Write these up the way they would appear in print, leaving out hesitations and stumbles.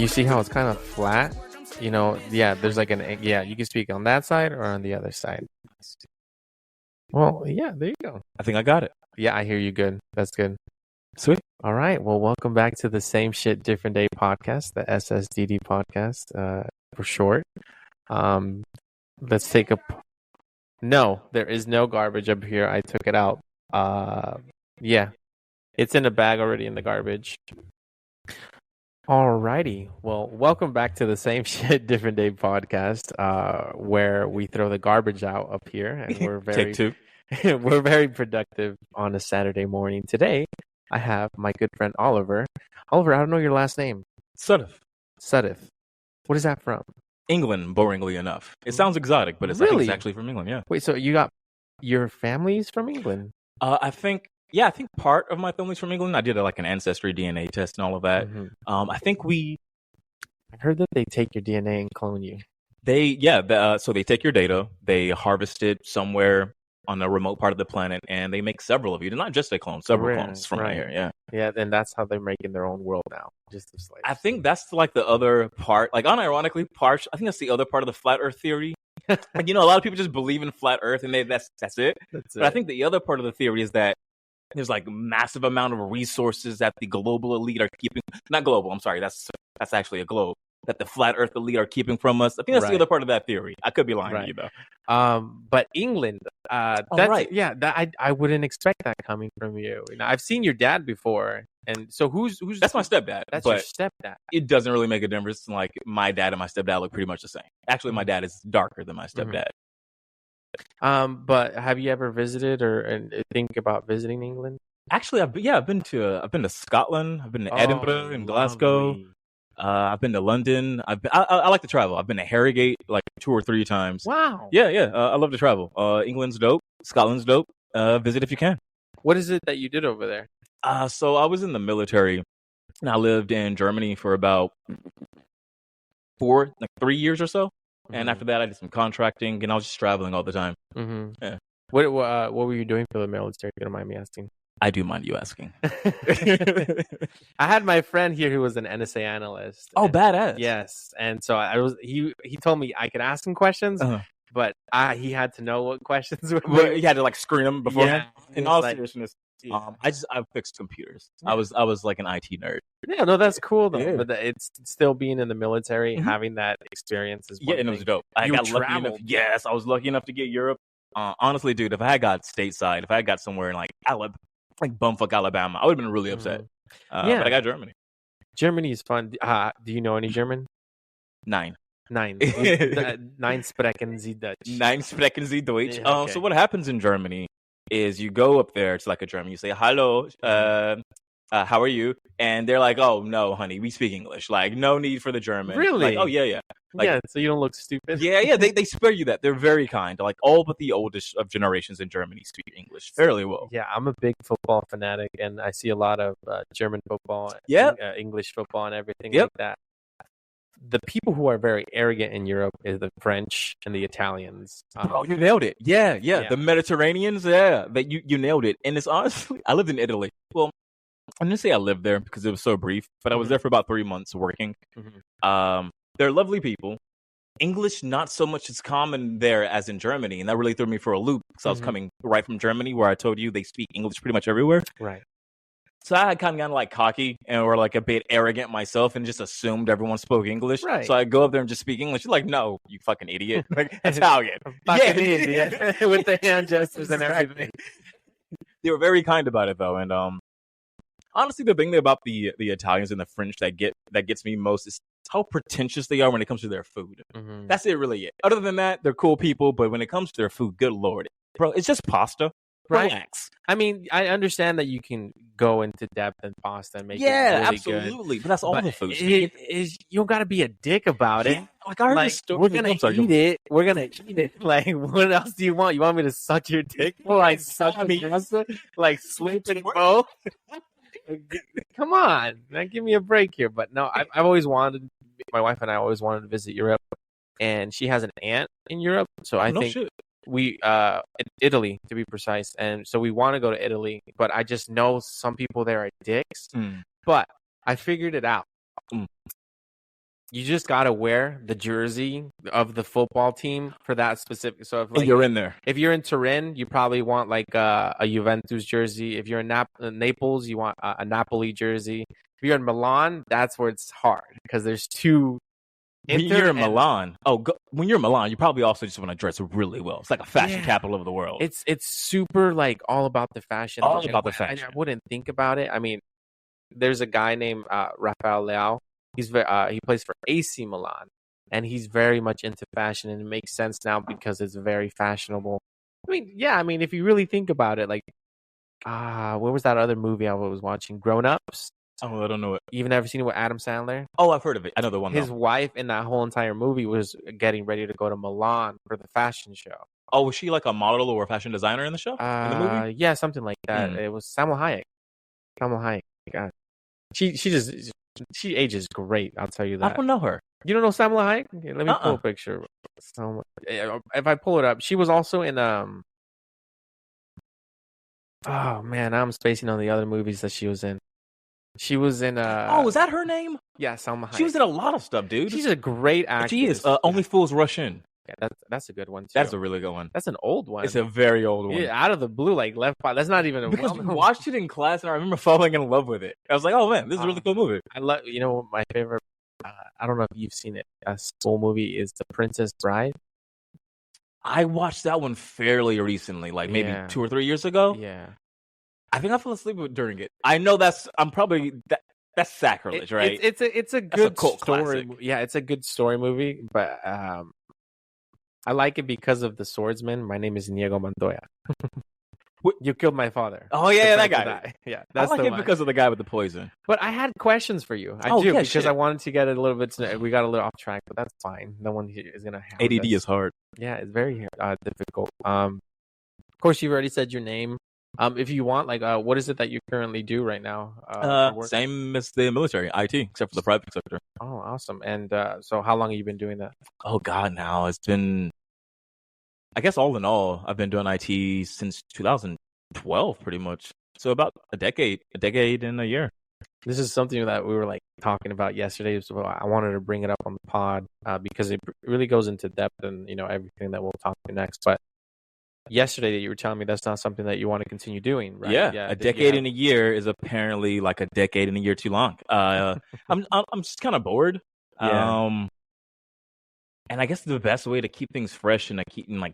You see how it's kind of flat? Yeah, there's like you can speak on that side or on the other side. Well, yeah, there you go. I think I got it. Yeah, I hear you good. That's good. Sweet. All right. Well, welcome back to the Same Shit Different Day podcast, the SSDD podcast, for short. Let's take No, there is no garbage up here. I took it out. Yeah, it's in a bag already in the garbage. Alrighty. Well, welcome back to the Same Shit Different Day podcast, where we throw the garbage out up here, and we're Take two. we're very productive on a Saturday morning. Today, I have my good friend Oliver. Oliver, I don't know your last name. Sudif. What is that from? England, boringly enough. It sounds exotic, but I think it's actually from England, yeah. Wait, so you got your family's from England? I think part of my family's from England. I did an ancestry DNA test and all of that. Mm-hmm. I heard that they take your DNA and clone you. So they take your data, they harvest it somewhere on a remote part of the planet, and they make several of you. They're not just a clone, several clones from right here. Yeah. Yeah, and that's how they're making their own world now. I think that's the other part. Unironically, I think that's the other part of the flat Earth theory. A lot of people just believe in flat Earth, and that's it. But I think the other part of the theory is that there's massive amount of resources that the global elite are keeping. Not global. I'm sorry. That's actually a globe. That the flat Earth elite are keeping from us. I think that's the other part of that theory. I could be lying to you though. But England, right. Yeah, I wouldn't expect that coming from you. I've seen your dad before, and so who's that's my stepdad. That's your stepdad. It doesn't really make a difference. My dad and my stepdad look pretty much the same. Actually, my dad is darker than my stepdad. But have you ever visited or think about visiting England? Actually, I've been to Scotland. I've been to Edinburgh and Glasgow. I've been to London. I like to travel. I've been to Harrogate 2 or 3 times. Wow. Yeah. I love to travel. England's dope. Scotland's dope. Visit if you can. What is it that you did over there? So I was in the military, and I lived in Germany for about 3 years or so. Mm-hmm. And after that, I did some contracting, and I was just traveling all the time. Mm-hmm. Yeah. What were you doing for the military? If you don't mind me asking. I do mind you asking. I had my friend here who was an NSA analyst. Oh, badass! Yes, and so he told me I could ask him questions, but he had to know what questions were. Well, he had to screen them beforehand. Yeah. In all seriousness, I fixed computers. Yeah. I was like an IT nerd. Yeah, no, that's cool though. Yeah. But it's still being in the military, having that experience is and it was dope. I got lucky enough. Yes, I was lucky enough to get Europe. Honestly, dude, if I had got stateside, if I had got somewhere in Alabama. Bumfuck Alabama, I would have been really upset. But I got Germany. Germany is fun. Do you know any German? 9. 9 sprechen Sie Deutsch. 9 sprechen Sie Deutsch. Okay. So what happens in Germany is you go up there to a German, you say, hello, how are you? And they're like, oh, no, honey, we speak English. No need for the German. Really? Oh, yeah. So you don't look stupid. Yeah, they spare you that. They're very kind. All but the oldest of generations in Germany speak English fairly well. Yeah, I'm a big football fanatic, and I see a lot of German football, English football, and everything like that. The people who are very arrogant in Europe is the French and the Italians. Oh, you nailed it. Yeah. The Mediterraneans, that you nailed it. And it's honestly, I lived in Italy. Well, I didn't say I lived there because it was so brief, but I was there for about 3 months working. Mm-hmm. They're lovely people. English, not so much as common there as in Germany, and that really threw me for a loop because I was coming right from Germany, where I told you they speak English pretty much everywhere. Right. So I had kind of gotten cocky or a bit arrogant myself and just assumed everyone spoke English. Right. So I go up there and just speak English. You're no, you fucking idiot. Italian. Fucking idiot. With the hand gestures and everything. They were very kind about it though, and honestly, the thing about the Italians and the French that gets me most is how pretentious they are when it comes to their food. Mm-hmm. That's it, really. Other than that, they're cool people, but when it comes to their food, good lord, bro, it's just pasta. Right. Relax. I mean, I understand that you can go into depth in pasta and make it really absolutely. Good. But that's all the food. You don't got to be a dick about it. We're gonna eat it. We're gonna eat it. What else do you want? You want me to suck your dick? Suck me? Sweep it both? Come on, give me a break here. But no, I've always wanted. My wife and I always wanted to visit Europe, and she has an aunt in Europe, so I think we Italy to be precise, and so we want to go to Italy. But I just know some people there are dicks. But I figured it out. you just gotta wear the jersey of the football team for that specific. So if and you're in there. If you're in Turin, you probably want like a Juventus jersey. If you're in Naples, you want a Napoli jersey. If you're in Milan, that's where it's hard because there's two. When you're in Milan, when you're in Milan, you probably also just want to dress really well. It's like a fashion capital of the world. It's super like all about the fashion. All about the fashion. I wouldn't think about it. I mean, there's a guy named Rafael Leao. He plays for AC Milan, and he's very much into fashion, and it makes sense now because it's very fashionable. I mean, yeah. I mean, if you really think about it, like, what was that other movie I was watching? Grown Ups. Oh, I don't know it. You've never seen it with Adam Sandler? Oh, I've heard of it. I know the one. His wife in that whole entire movie was getting ready to go to Milan for the fashion show. Oh, was she like a model or a fashion designer in the show? In the movie? Yeah, something like that. It was Salma Hayek. Salma Hayek. God. She ages great. I'll tell you that. I don't know her. You don't know Salma Hayek? Okay, let me pull a picture. If I pull it up, she was also in Oh man, I'm spacing on the other movies that she was in. She was in was that her name? Yeah, Salma Hayek. She was in a lot of stuff, dude. She's a great actress. She is. Only Fools Rush In. Yeah, that's a good one too. That's a really good one. That's an old one. It's a very old one. Yeah, out of the blue, like Left 5. That's not even a because we watched it in class, and I remember falling in love with it. I was like, "Oh man, this is a really cool movie." I love. You know, my favorite. I don't know if you've seen it. A school movie is The Princess Bride. I watched that one fairly recently, like maybe 2 or 3 years ago. Yeah. I think I fell asleep during it. I know that's sacrilege, right? It's a good cult story. classic. Yeah, it's a good story movie, but I like it because of the swordsman. My name is Inigo Montoya. You killed my father. Oh yeah, that guy. Yeah, that's I like it because of the guy with the poison. But I had questions for you. I do because I wanted to get it a little bit. We got a little off track, but that's fine. No one is gonna. ADD is hard. Yeah, it's very difficult. Of course, you've already said your name. If you want, like, what is it that you currently do right now? Same as the military, IT, except for the private sector. Oh, awesome! And so, how long have you been doing that? Oh God, now it's been. I guess all in all, I've been doing IT since 2012, pretty much. So about a decade and a year. This is something that we were like talking about yesterday. So I wanted to bring it up on the pod because it really goes into depth and everything that we'll talk to next. But yesterday that you were telling me that's not something that you want to continue doing, right? Yeah, a decade and a year is apparently like a decade and a year too long. I'm just kind of bored. Yeah. And I guess the best way to keep things fresh and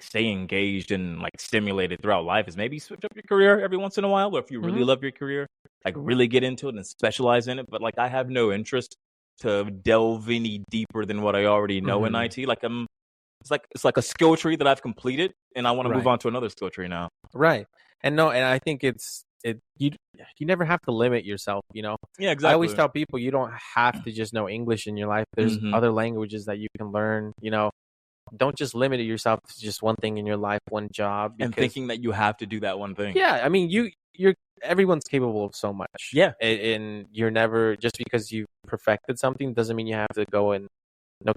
stay engaged and stimulated throughout life is maybe switch up your career every once in a while. Or if you really love your career, really get into it and specialize in it. But I have no interest to delve any deeper than what I already know in IT. It's like a skill tree that I've completed, and I want to move on to another skill tree now. Right. And I think you never have to limit yourself, Yeah, exactly. I always tell people you don't have to just know English in your life. There's other languages that you can learn, Don't just limit yourself to just one thing in your life, one job. And thinking that you have to do that one thing. Yeah, I mean, everyone's capable of so much. Yeah. And you're never, just because you perfected something doesn't mean you have to go and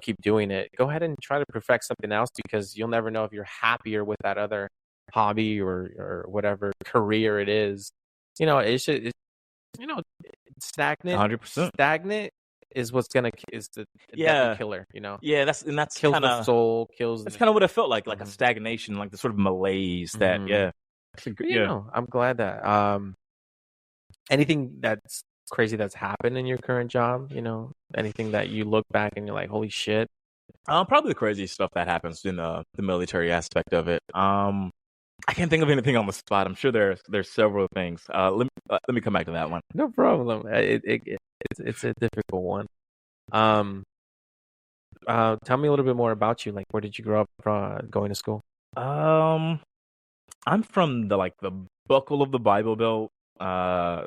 keep doing it. Go ahead and try to perfect something else because you'll never know if you're happier with that other hobby or whatever career it is. It's stagnant. 100%. Stagnant is what's gonna is the killer. Yeah, that's kills kinda, the soul. That's kind of what it felt like a stagnation, like the sort of malaise that. Yeah, I'm glad that anything that's crazy that's happened in your current job. Anything that you look back and you're like, holy shit. Probably the crazy stuff that happens in the military aspect of it. I can't think of anything on the spot. I'm sure there's several things. Let me come back to that one. No problem. It's a difficult one. Tell me a little bit more about you. Like, where did you grow up going to school? I'm from the buckle of the Bible Belt, the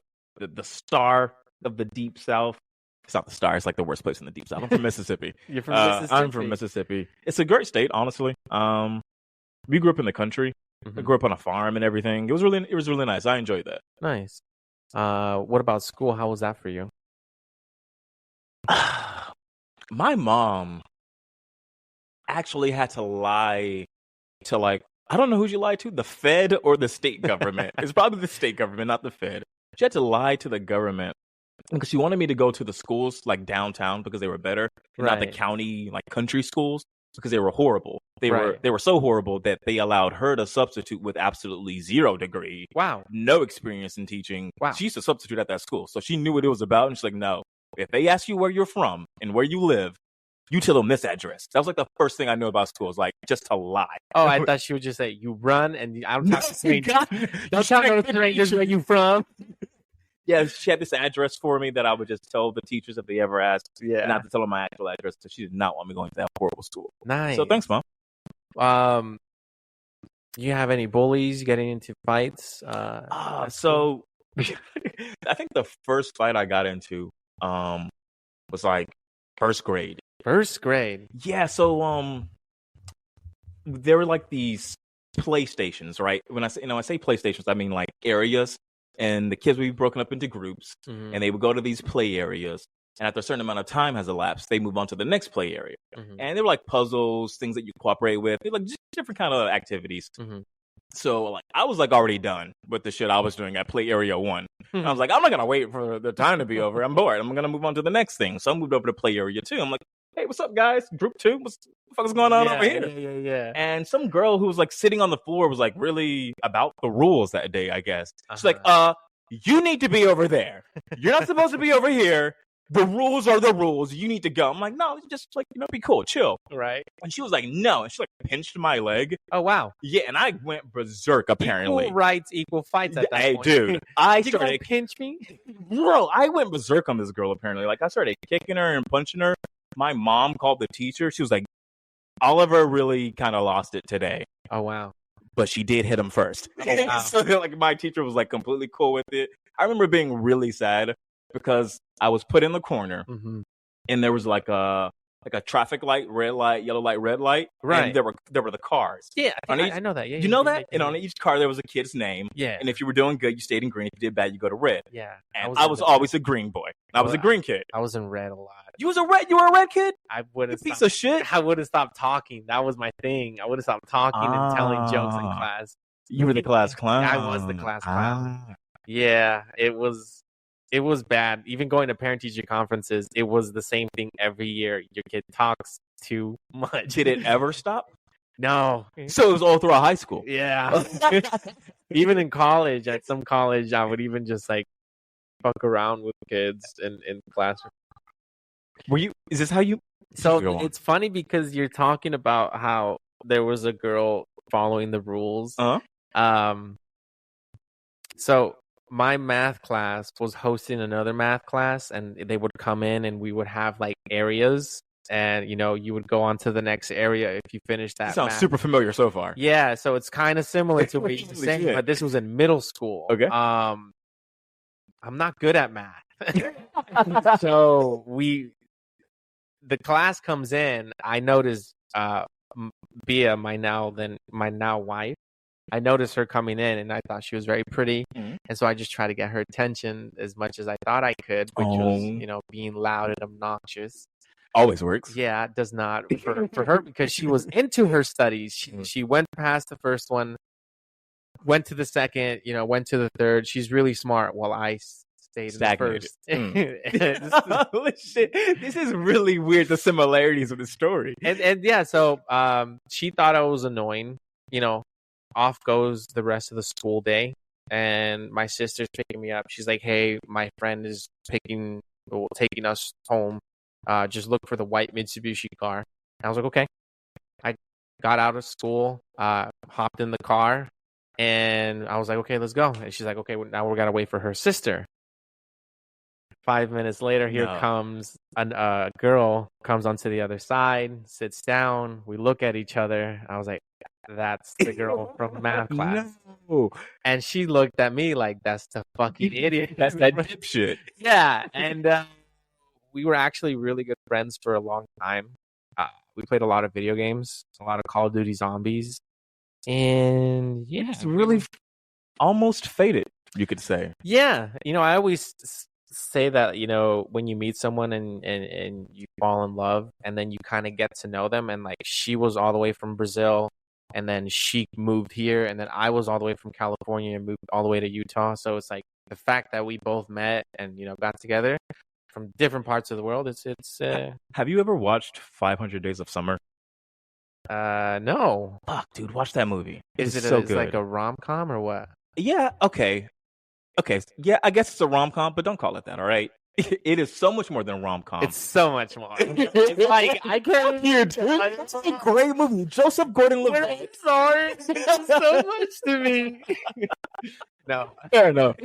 star of the Deep South. It's not the star. It's like the worst place in the Deep South. I'm from Mississippi. You're from Mississippi? I'm from Mississippi. It's a great state, honestly. We grew up in the country. I grew up on a farm and everything. It was really nice. I enjoyed that. Nice. What about school? How was that for you? My mom actually had to lie to I don't know who she lied to, the Fed or the state government. It's probably the state government, not the Fed. She had to lie to the government because she wanted me to go to the schools like downtown because they were better, and not the Right. county like country schools because they were horrible. They Right. were so horrible that they allowed her to substitute with absolutely 0 degree, Wow. no experience in teaching. Wow. She used to substitute at that school, so she knew what it was about, and she's like, no, if they ask you where you're from and where you live, you tell them this address. That was like the first thing I knew about schools, like just to lie. Oh, I thought she would just say, you run and I don't talk to strangers. God. Don't talk to strangers where you from. Yeah, she had this address for me that I would just tell the teachers if they ever asked. Yeah. Not to tell them my actual address because she did not want me going to that horrible school. Nice. So thanks, Mom. You have any bullies getting into fights? So I think the first fight I got into was like first grade. First grade. Yeah, so there were like these PlayStations, right? When I say PlayStations, I mean like areas, and the kids would be broken up into groups, and they would go to these play areas. And after a certain amount of time has elapsed, they move on to the next play area. And they were like puzzles, things that you cooperate with. They were like just different kind of activities. So like I was like already done with the shit I was doing at play area 1. I was like, I'm not gonna wait for the time to be over. I'm bored. I'm gonna move on to the next thing. So I moved over to play area 2. I'm like, hey, what's up, guys? Group 2? What the fuck is going on over here? Yeah. And some girl who was like sitting on the floor was like really about the rules that day, I guess. She's like, you need to be over there. You're not supposed to be over here. The rules are the rules. You need to go. I'm like, no, just like, be cool, chill. Right. And she was like, no. And she like pinched my leg. Oh, wow. Yeah, and I went berserk, apparently. Equal rights, equal fights at that point. Hey, dude. I You gonna started pinch me? Bro, I went berserk on this girl, apparently. Like, I started kicking her and punching her. My mom called the teacher. She was like, Oliver really kind of lost it today. Oh, wow. But she did hit him first. Oh, wow. So, like, my teacher was, like, completely cool with it. I remember being really sad because I was put in the corner, and there was, like a traffic light, red light, yellow light, red light. Right. And there were the cars. Yeah, I know that. Yeah, you know that? And on each car, there was a kid's name. Yeah. And if you were doing good, you stayed in green. If you did bad, you go to red. Yeah. And I was always a green boy. I was a green kid. I was in red a lot. You were a red kid? I would have piece of shit. I would have stopped talking. That was my thing. I would have stopped talking and telling jokes in class. You were the class clown. I was the class clown. Yeah, it was bad. Even going to parent-teacher conferences, it was the same thing every year. Your kid talks too much. Did it ever stop? No. So it was all throughout high school. Yeah. Even in college, at some college, I would even just like fuck around with kids in classroom. Is this how you? So it's funny because you're talking about how there was a girl following the rules. So my math class was hosting another math class, and they would come in and we would have like areas, and you would go on to the next area if you finished that. Sounds super familiar so far. Yeah, so it's kind of similar to what you're saying, but this was in middle school. Okay. I'm not good at math. So the class comes in, I notice Bia, my now wife, I noticed her coming in, and I thought she was very pretty, and so I just tried to get her attention as much as I thought I could, which was, being loud and obnoxious. Always works. Yeah, it does not for her because she was into her studies. She went past the first one, went to the second, went to the third. She's really smart, while I stayed stagnated. In the first. Holy shit! This is really weird. The similarities of the story. And yeah, so she thought I was annoying. Off goes the rest of the school day, and my sister's picking me up. She's like, "Hey, my friend is taking us home. Just look for the white Mitsubishi car." And I was like, "Okay." I got out of school, hopped in the car, and I was like, "Okay, let's go." And she's like, "Okay, now we gotta wait for her sister." 5 minutes later, comes a girl, comes onto the other side, sits down. We look at each other. I was like, that's the girl from math class. No. And she looked at me like, that's the fucking idiot. That's that dipshit. Yeah. And we were actually really good friends for a long time. We played a lot of video games, a lot of Call of Duty Zombies. And yeah. It's really almost faded, you could say. Yeah. I always say that, when you meet someone and you fall in love, and then you kind of get to know them, and like she was all the way from Brazil, and then she moved here, and then I was all the way from California and moved all the way to Utah. So it's like the fact that we both met and got together from different parts of the world. It's. Have you ever watched 500 Days of Summer? No. Fuck, dude, watch that movie. Is it so good. like a rom-com or what? Yeah. Okay. Yeah, I guess it's a rom-com, but don't call it that. All right. It is so much more than rom-com. It's so much more. It's like I can't hear, dude. It's a great movie. Joseph Gordon-Levitt. Sorry, it's so much to me. No, fair enough.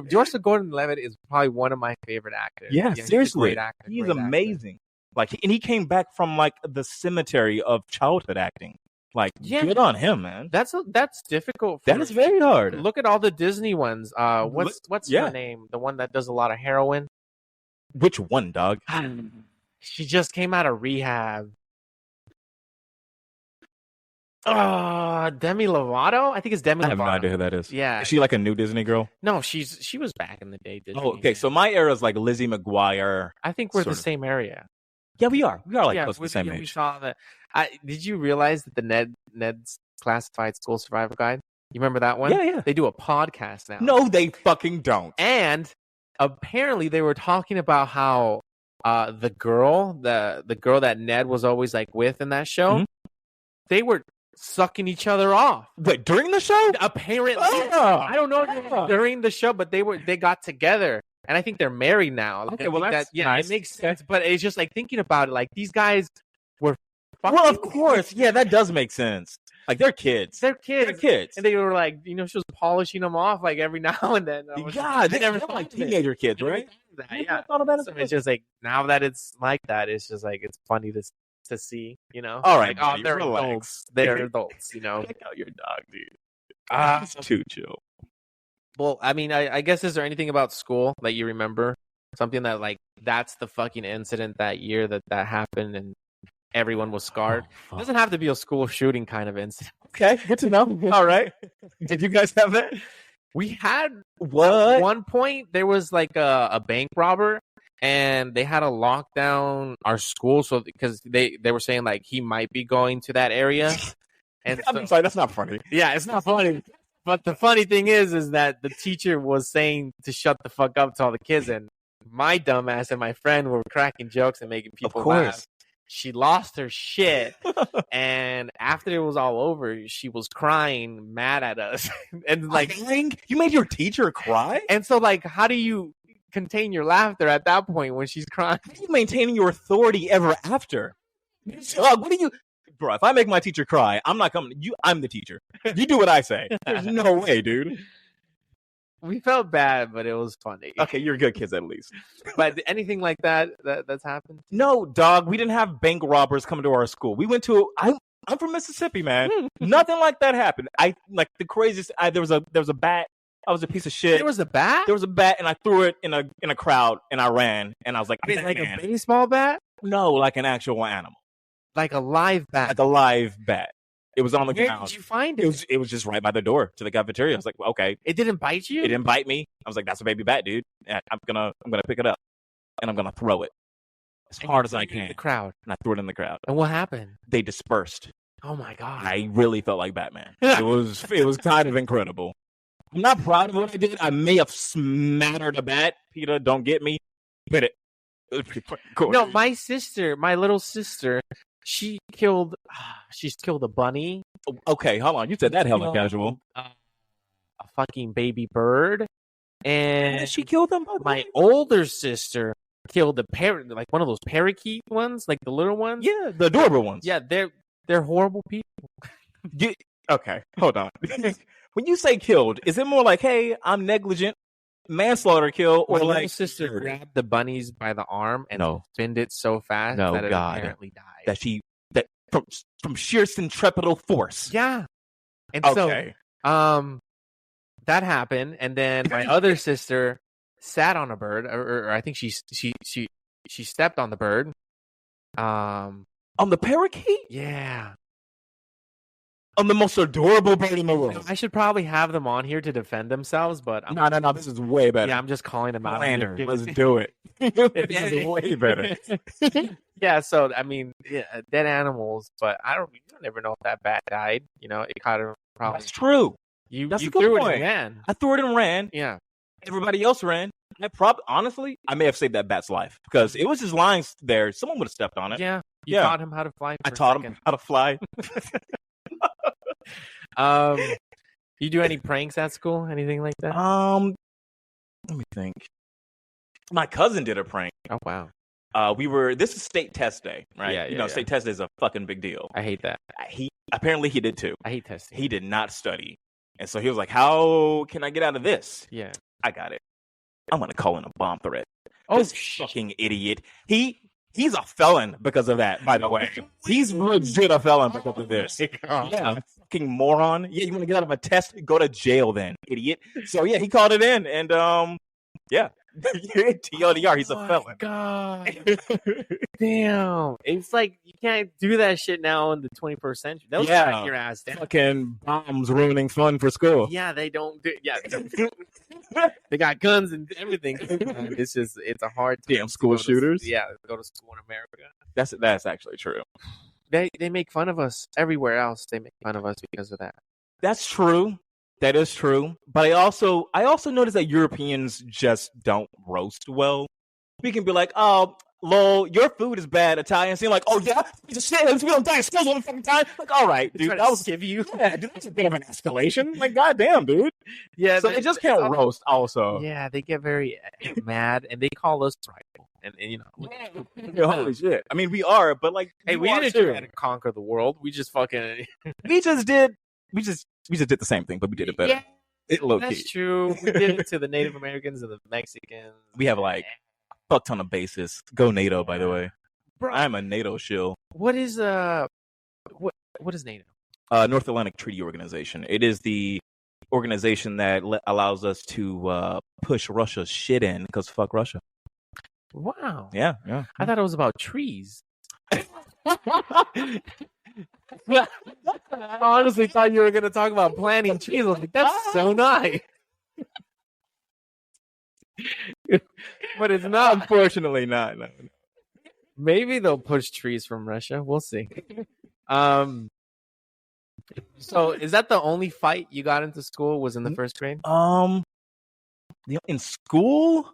Joseph Gordon-Levitt is probably one of my favorite actors. Yeah, seriously, he's a great actor. He's amazing. Like, and he came back from like the cemetery of childhood acting. Like, good on him, man. That's difficult. That is very hard. Look at all the Disney ones. What's her name? The one that does a lot of heroin. Which one, dog? She just came out of rehab. Demi Lovato? I think it's Demi Lovato. I have no idea who that is. Yeah. Is she like a new Disney girl? No, she was back in the day. Disney. Oh, okay. So my era is like Lizzie McGuire. I think we're the same area. Yeah, we are. We are like close to the same age. We saw that. Did you realize that the Ned's Classified School Survival Guide? You remember that one? Yeah. They do a podcast now. No, they fucking don't. And apparently they were talking about how the girl that Ned was always like with in that show, they were sucking each other off. Wait, during the show? Apparently. I don't know if during the show, but they got together. And I think they're married now. Okay, well, that's nice. It makes sense. But it's just like thinking about it, like these guys were fucking. Well, of course. Yeah, that does make sense. Like, they're kids. They're kids. And they were like, she was polishing them off like every now and then. God, they never like teenager kids, right? Yeah. Thought of that so it's just like, now that it's like that, it's just like, it's funny to see, All right. Like, they're adults. They're adults, Check out your dog, dude. It's too chill. Well, I mean, I guess, is there anything about school that you remember? Something that, like, that's the fucking incident that year that happened and everyone was scarred? It doesn't have to be a school shooting kind of incident. Okay, good to know. All right. Did you guys have that? We had, what? At one point, there was, like, a bank robber, and they had to lock down our school because they were saying, like, he might be going to that area. And I'm sorry, that's not funny. Yeah, it's not funny. But the funny thing is that the teacher was saying to shut the fuck up to all the kids, and my dumbass and my friend were cracking jokes and making people laugh. She lost her shit, and after it was all over, she was crying, mad at us, and like, you made your teacher cry. And so, like, how do you contain your laughter at that point when she's crying? How are you maintaining your authority ever after? What do you? Bro, if I make my teacher cry, I'm not coming. I'm the teacher. You do what I say. There's no way, dude. We felt bad, but it was funny. Okay, you're good kids at least. But anything like that's happened? No, dog. We didn't have bank robbers coming to our school. We went to. I'm from Mississippi, man. Nothing like that happened. Like the craziest. There was a bat. I was a piece of shit. There was a bat? There was a bat, and I threw it in a crowd, and I ran, and I was like, like a baseball bat? No, like an actual animal. Like a live bat. Like a live bat. It was on the ground. Where did you find it? It was just right by the door to the cafeteria. I was like, well, okay. It didn't bite you? It didn't bite me. I was like, that's a baby bat, dude. And I'm gonna pick it up and I'm gonna throw it as hard as I can. The crowd. And I threw it in the crowd. And what happened? They dispersed. Oh my god. I really felt like Batman. It was kind of incredible. I'm not proud of what I did. I may have smattered a bat. Peter, don't get me. But it was pretty fucking cool. No, my little sister, she's killed a bunny. Okay, hold on. You said that hella casual. A fucking baby bird. And she killed them. My older sister killed a parrot, like one of those parakeet ones, like the little ones. Yeah, the adorable ones. Yeah, they're horrible people. Okay, hold on. When you say killed, is it more like, hey, I'm negligent, manslaughter kill, or my like sister grabbed the bunnies by the arm and spinned it so fast that it apparently died. That from sheer centripetal force. Yeah. And okay. So that happened, and then my other sister sat on a bird, or I think she stepped on the bird. On the parakeet? Yeah. On the most adorable bird in the world. I should probably have them on here to defend themselves, but no, this is way better. Yeah, I'm just calling them out. Lander, let's do it. This is way better. Yeah, so I mean, dead animals, but you never know if that bat died. It kind of probably. That's true. You That's you a good threw point. it and ran. I threw it and ran. Yeah. Everybody else ran. Honestly, I may have saved that bat's life because it was just lying there. Someone would have stepped on it. Yeah. You taught him how to fly. I taught him how to fly. You do any pranks at school? Anything like that? Let me think. My cousin did a prank. Oh wow. This is state test day, right? Yeah, state test day is a fucking big deal. I hate that. Apparently he did too. I hate testing. He did not study. And so he was like, how can I get out of this? Yeah. I got it. I'm going to call in a bomb threat. Oh, this fucking idiot. He's a felon because of that, by the way. He's legit a felon because of this. Yeah, fucking moron. Yeah, you want to get out of a test? Go to jail then, idiot. So yeah, he called it in, and yeah. TLDR, he's a felon. God. Damn. It's like you can't do that shit now in the 21st century. They'll track your ass down. Fucking bombs ruining fun for school. Yeah, they don't do. Yeah, they got guns and everything. It's a hard time. Damn school shooters. Go to school in America. That's actually true. They make fun of us everywhere else. They make fun of us because of that. That's true. That is true. But I also noticed that Europeans just don't roast well. We can be like, oh, lol, your food is bad, Italians. And you're like, oh yeah, piece of shit, we don't die in schools all the fucking time. Like, all right, dude, that was give you. Yeah, dude, that's a bit of an escalation. Like, goddamn, dude. Yeah, so they just can't roast. Also, yeah, they get very mad and they call us tribal. And you know, holy shit. I mean, we are, but like, hey, we didn't try to conquer the world. We just fucking, we just did the same thing, but we did it better. Yeah, that's true. We did it to the Native Americans and the Mexicans. We have like a fuck ton of bases. Go NATO, by the way. Bro, I'm a NATO shill. What is what is NATO? North Atlantic Treaty Organization. It is the organization that allows us to push Russia's shit in because fuck Russia. Wow. Yeah. I thought it was about trees. I honestly thought you were going to talk about planting trees. I was like, that's so nice. But it's not. Unfortunately, not. No. Maybe they'll push trees from Russia. We'll see. So is that the only fight you got into school was in the first grade? In school?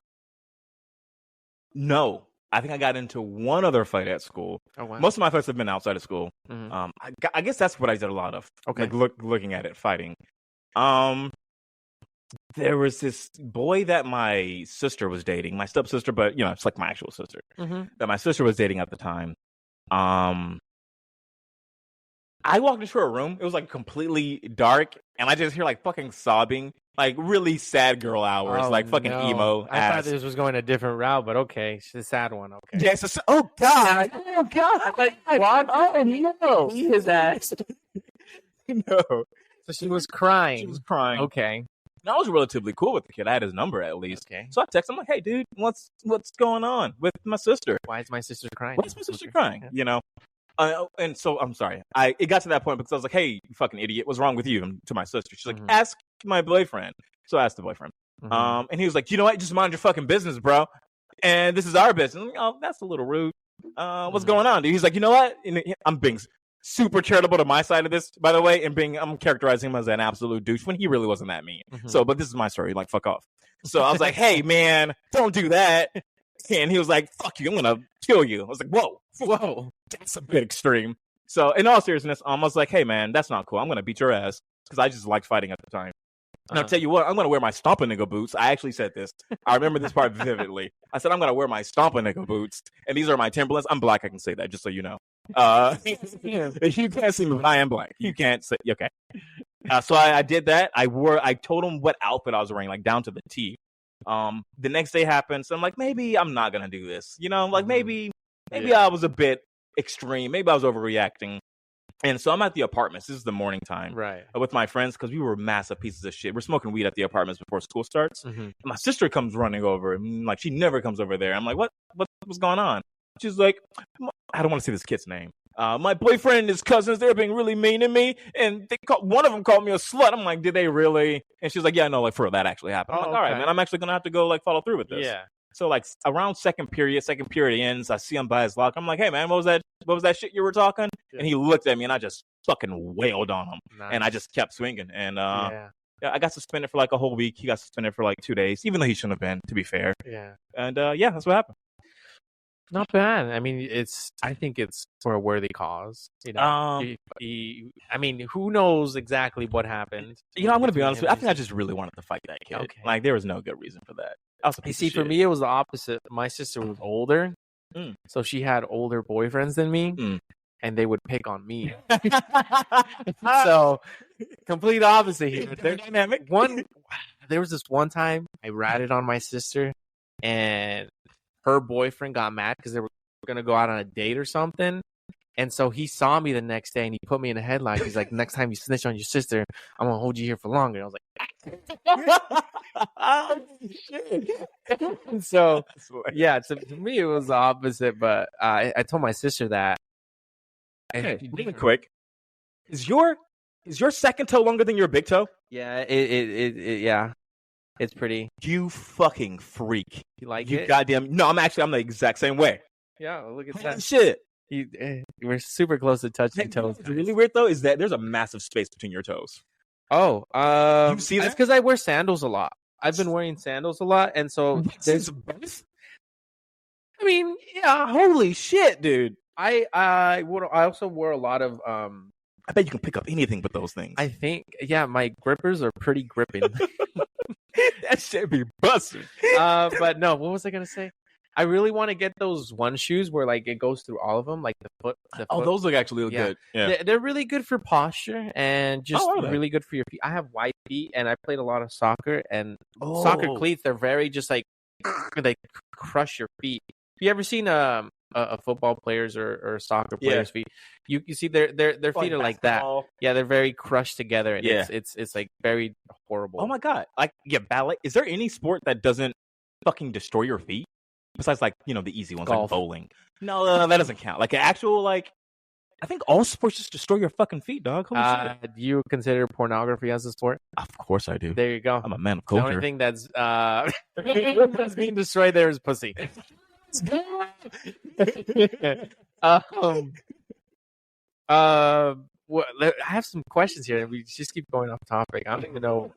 No. I think I got into one other fight at school. Oh, wow. Most of my fights have been outside of school. Mm-hmm. I guess that's what I did a lot of. Okay. Like looking at it, fighting. There was this boy that my sister was dating, my stepsister, but it's like my actual sister. Mm-hmm. That my sister was dating at the time. I walked into a room. It was like completely dark, and I just hear like fucking sobbing, like really sad girl hours, like fucking emo. I thought this was going a different route, but okay, it's a sad one. Okay. Yes. Oh god. Oh god. Like, what? Oh no. He his ass. No. So she was crying. She was crying. Okay. And I was relatively cool with the kid. I had his number at least. Okay. So I texted him like, "Hey, dude, what's going on with my sister? Why is my sister crying? Why is my sister crying? And so I'm sorry. It got to that point because I was like, "Hey, you fucking idiot, what's wrong with you?" And to my sister, she's like, "Ask my boyfriend." So I asked the boyfriend. And he was like, "You know what? Just mind your fucking business, bro. And this is our business." I'm like, "Oh, that's a little rude. What's going on, dude?" He's like, "You know what? I'm being super charitable to my side of this, by the way, and I'm characterizing him as an absolute douche when he really wasn't that mean. So, but this is my story. Like, fuck off." So I was like, "Hey, man, don't do that." And he was like, "Fuck you, I'm gonna kill you." I was like, whoa, that's a bit extreme. So in all seriousness, I was like, "Hey, man, that's not cool. I'm gonna beat your ass," because I just liked fighting at the time. And I'll tell you what, I'm gonna wear my stomping nigga boots. I actually said this. I remember this part vividly. I said I'm gonna wear my stomping nigga boots, and these are my Timberlands. I'm black. I can say that, just so you know. You can't see me, but I am black. You can't say okay. So I did that. I told him what outfit I was wearing, like down to the T. The next day happened, so I'm like, maybe I'm not gonna do this. Like maybe I was a bit extreme. Maybe I was overreacting. And so I'm at the apartments. This is the morning time, right? With my friends because we were massive pieces of shit. We're smoking weed at the apartments before school starts. And my sister comes running over, and like she never comes over there. I'm like, what's going on? She's like, I don't want to say this kid's name. My boyfriend and his cousins, they're being really mean to me, and one of them called me a slut. I'm like, did they really? And she's like, yeah, no, like for real, that actually happened. I'm like, all right, man, I'm actually gonna have to go like follow through with this. Yeah. So like around second period ends, I see him by his locker. I'm like, hey man, what was that shit you were talking? Yeah. And he looked at me, and I just fucking wailed on him, and I just kept swinging. And I got suspended for like a whole week. He got suspended for like 2 days, even though he shouldn't have been, to be fair. Yeah. And that's what happened. Not bad. I mean, I think it's for a worthy cause. You know, I mean, who knows exactly what happened? I'm going to be honest with you. I think I just really wanted to fight that kid. Okay. Like, there was no good reason for that. You see, for me, it was the opposite. My sister was older, so she had older boyfriends than me, and they would pick on me. So, complete opposite here. They're dynamic. There was this one time I ratted on my sister, and her boyfriend got mad because they were going to go out on a date or something. And so he saw me the next day and he put me in a headline. He's like, next time you snitch on your sister, I'm going to hold you here for longer. And I was like, and so, yeah, to me, it was the opposite. But I told my sister that. Hey, really quick. Is your second toe longer than your big toe? Yeah, yeah. It's pretty. You fucking freak. You like you it? Goddamn. No, I'm the exact same way. Yeah, look at that. Shit. We're super close to touching toes. What's really weird, though, is that there's a massive space between your toes. Oh. You see that? That's because I wear sandals a lot. I've been wearing sandals a lot, and so there's both? I mean, yeah, holy shit, dude. I also wore a lot of I bet you can pick up anything but those things. I think, yeah, my grippers are pretty gripping. That shit be busted. But no, what was I gonna say? I really want to get those one shoes where like it goes through all of them, like the foot. Those look actually good. Yeah, they're really good for posture and just really good for your feet. I have white feet, and I played a lot of soccer, and soccer cleats. They're very just like they crush your feet. Have you ever seen a football player's or soccer player's feet? You see their feet are like that. Yeah, they're very crushed together, and it's like very horrible. Oh my god! Like ballet. Is there any sport that doesn't fucking destroy your feet besides like the easy ones like bowling? No, that doesn't count. Like an actual I think all sports just destroy your fucking feet, dog. Holy shit. Do you consider pornography as a sport? Of course I do. There you go. I'm a man of culture. The only thing that's being destroyed there is pussy. I have some questions here, and we just keep going off topic. I don't even know.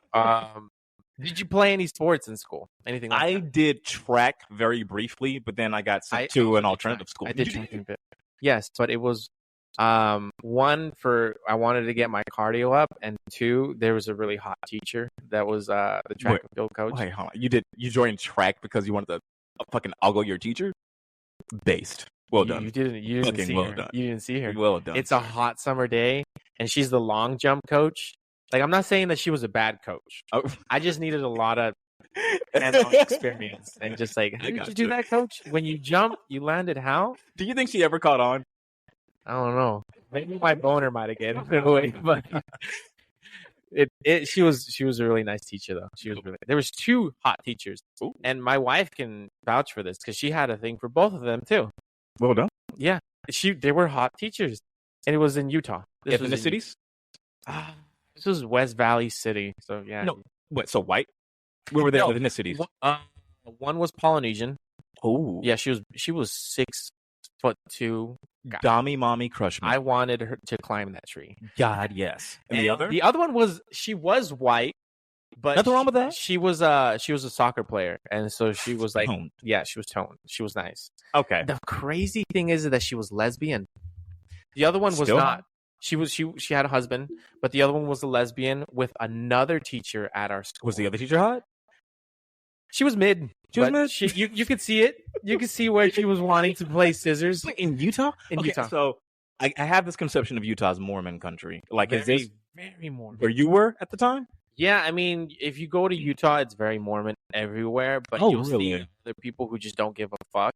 Did you play any sports in school? Anything like that? I did track very briefly, but then I got sent to an alternative school. I did track a bit. Yes, but it was one for I wanted to get my cardio up, and two, there was a really hot teacher that was the track and field coach. Wait, hold on. You joined track because you wanted to fucking ogle your teacher? Based. Well done. You didn't see her. Done. You didn't see her. Well done. It's a hot summer day, and she's the long jump coach. Like, I'm not saying that she was a bad coach. Oh. I just needed a lot of hands-on experience. And just like, how did you do that, coach? When you jump, you landed how? Do you think she ever caught on? I don't know. Maybe my boner might have gotten in a way, but she was a really nice teacher, though. There was two hot teachers. Ooh. And my wife can vouch for this because she had a thing for both of them too. Well done. Yeah, they were hot teachers, and it was in Utah. Ethnicities? This was West Valley City, so yeah. No, what? So white? Where were their ethnicities? One was Polynesian. Oh, yeah, she was 6'2". Dami mommy crush me. I wanted her to climb that tree. God, yes. And the other? The other one she was white, but nothing wrong with that. She was a soccer player, and so she was like, toned. Yeah, she was toned. She was nice. Okay. The crazy thing is that she was lesbian. The other one was Still not. She had a husband, but the other one was a lesbian with another teacher at our school. Was the other teacher hot? She was mid. You could see it. You could see where she was wanting to play scissors. In Utah? Utah. So I have this conception of Utah as Mormon country. Like, very, is this very Mormon? Where you were at the time? Yeah, I mean, if you go to Utah, it's very Mormon everywhere. But you'll see other people who just don't give a fuck.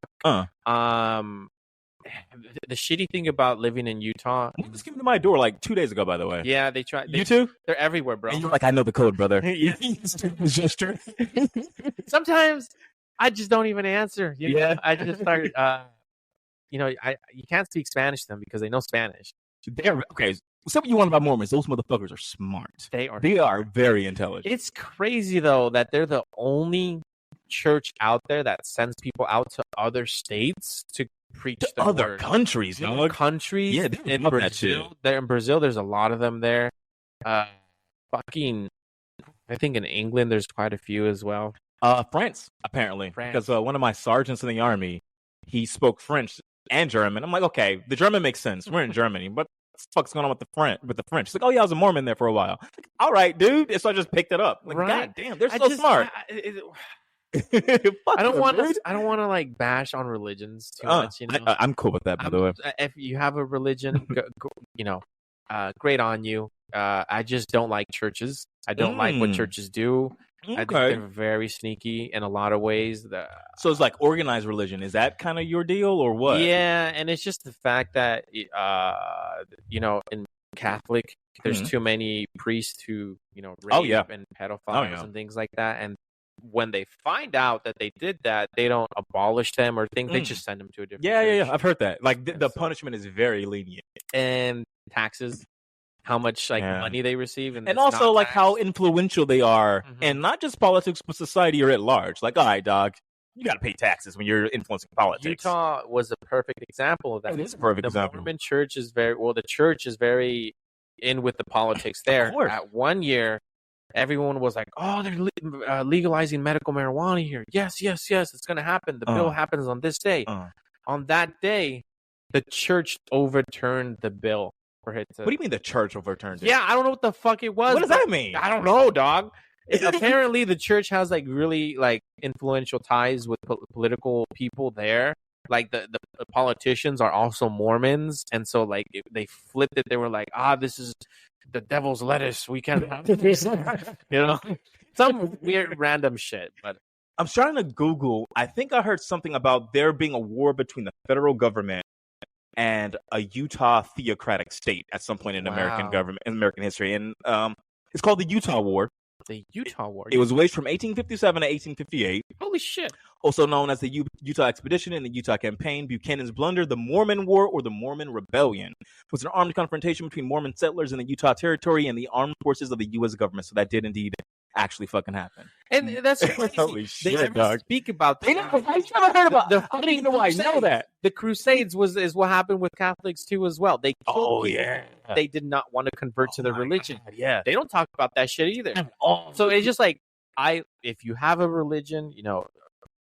The shitty thing about living in Utah. They just came to my door like 2 days ago, by the way. Yeah, they tried. You too? They're everywhere, bro. And you're like, I know the code, brother. Sometimes I just don't even answer. You know? I just start. You can't speak Spanish to them because they know Spanish. Okay. Say what you want about Mormons. Those motherfuckers are smart. They are very intelligent. It's crazy though that they're the only church out there that sends people out to other states to preach the other word. Countries, no countries. Yeah, in Brazil. They're in Brazil. There's a lot of them there. Fucking I think in England there's quite a few as well. France, apparently. Because one of my sergeants in the army, he spoke French and German. I'm like, okay, the German makes sense. We're in Germany. What the fuck's going on with the French? He's like, oh yeah, I was a Mormon there for a while. Like, all right, dude. And so I just picked it up. Like, God damn, they're so smart. I don't want to like bash on religions too much. You know, I'm cool with that. By the way, if you have a religion, great on you. I just don't like churches. I don't like what churches do. I think they're very sneaky in a lot of ways. So it's like organized religion. Is that kind of your deal or what? Yeah, and it's just the fact that in Catholic, there's too many priests who rape and pedophiles and things like that. And when they find out that they did that, they don't abolish them or think they just send them to a different church. Yeah. I've heard that. Like the punishment is very lenient. And taxes. How much money they receive, and also like how influential they are, and not just politics, but society or at large. Like, all right, dog, you got to pay taxes when you're influencing politics. Utah was a perfect example of that. It is a perfect example. The Mormon church is the church is very in with the politics there. At 1 year, everyone was like, "Oh, they're legalizing medical marijuana here. Yes, it's going to happen. The bill happens on this day." On that day, the church overturned the bill. What do you mean the church overturned it? Yeah, I don't know what the fuck it was. What does that mean? I don't know, dog. Apparently, the church has like really like influential ties with political people there. Like the politicians are also Mormons, and so like they flipped it. They were like, this is the devil's lettuce. We can't have this. Some weird random shit. But I'm trying to Google. I think I heard something about there being a war between the federal government and a Utah theocratic state at some point in American government, in American history. And it's called the Utah War. The Utah War? It was waged from 1857 to 1858. Holy shit. Also known as the Utah Expedition and the Utah Campaign, Buchanan's Blunder, the Mormon War, or the Mormon Rebellion. It was an armed confrontation between Mormon settlers in the Utah Territory and the armed forces of the U.S. government. So that did indeed actually fucking happen. And that's crazy. Holy shit, they dog. Speak about that. I've never heard about I don't even know why I know that. The Crusades is what happened with Catholics too as well. They killed people. They did not want to convert to the religion. God, yeah. They don't talk about that shit either. So it's just like if you have a religion,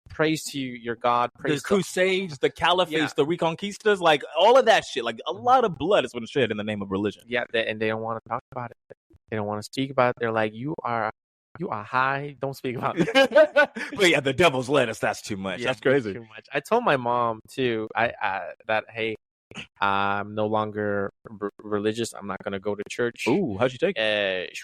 praise to your God. Praise the Crusades, the Caliphates, the Reconquistas, like all of that shit. Like a lot of blood is been shed in the name of religion. Yeah, and they don't want to talk about it. They don't want to speak about it. They're like, you are high. Don't speak about it. But yeah, the devil's lettuce. That's too much. That's crazy. Too much. I told my mom too. That hey, I'm no longer religious. I'm not gonna go to church. Ooh, how'd you take it?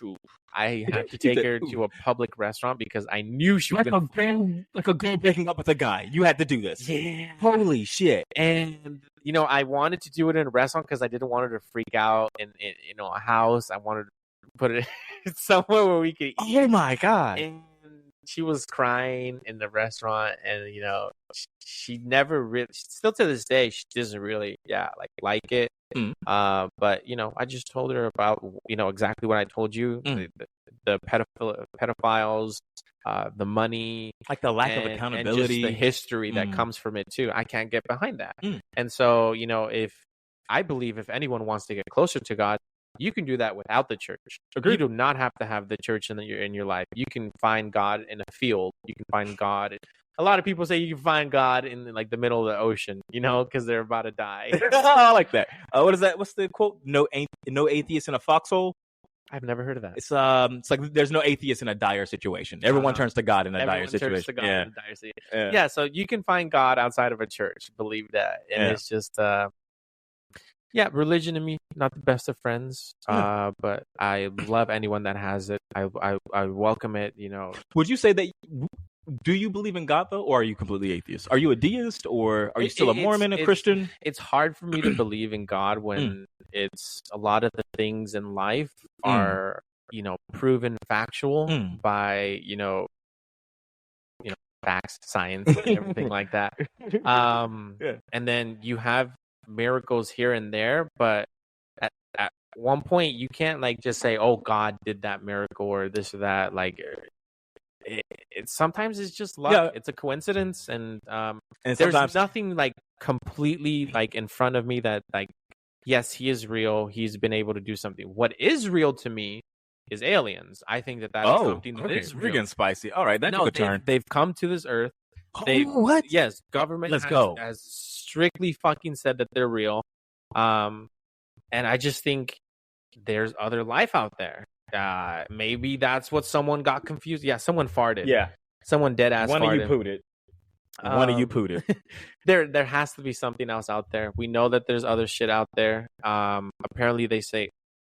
I had to take her to a public restaurant because I knew she was like a girl breaking up with a guy. You had to do this. Yeah. Holy shit. And I wanted to do it in a restaurant because I didn't want her to freak out in a house. I wanted to put it somewhere where we could eat. Oh my God. And she was crying in the restaurant, and she never really, still to this day, she doesn't really like it. But I just told her about exactly what I told you, the pedophiles, the money, like the lack of accountability, and just the history that comes from it too. I can't get behind that. And so if anyone wants to get closer to God, you can do that without the church. Agreed. You do not have to have the church in your life. You can find God in a field. You can find God. A lot of people say you can find God in like the middle of the ocean, because they're about to die. I like that. What is that? What's the quote? No atheist in a foxhole. I've never heard of that. It's like there's no atheist in a dire situation. Everyone turns to God in a dire situation. Yeah, so you can find God outside of a church. Believe that, and it's just religion to me, not the best of friends, but I love anyone that has it. I welcome it. Would you say that? Do you believe in God though, or are you completely atheist? Are you a deist, or are you still a Mormon, a Christian? It's hard for me to believe in God when it's a lot of the things in life are proven factual by facts, science, and everything like that. And then you have miracles here and there, but at one point you can't just say, oh, God did that miracle or this or that. Sometimes it's just luck. It's a coincidence, and there's nothing completely in front of me that yes, he is real. He's been able to do something. What is real to me is aliens. I think that is something that is real. We're getting spicy. All right, that took a turn. They've come to this earth. What? Yes, government has strictly fucking said that they're real. And I just think there's other life out there. Maybe that's what someone got confused. Yeah, someone farted. Yeah. Someone dead ass farted. One of you pooed it. One of you pooed it. There has to be something else out there. We know that there's other shit out there. Apparently they say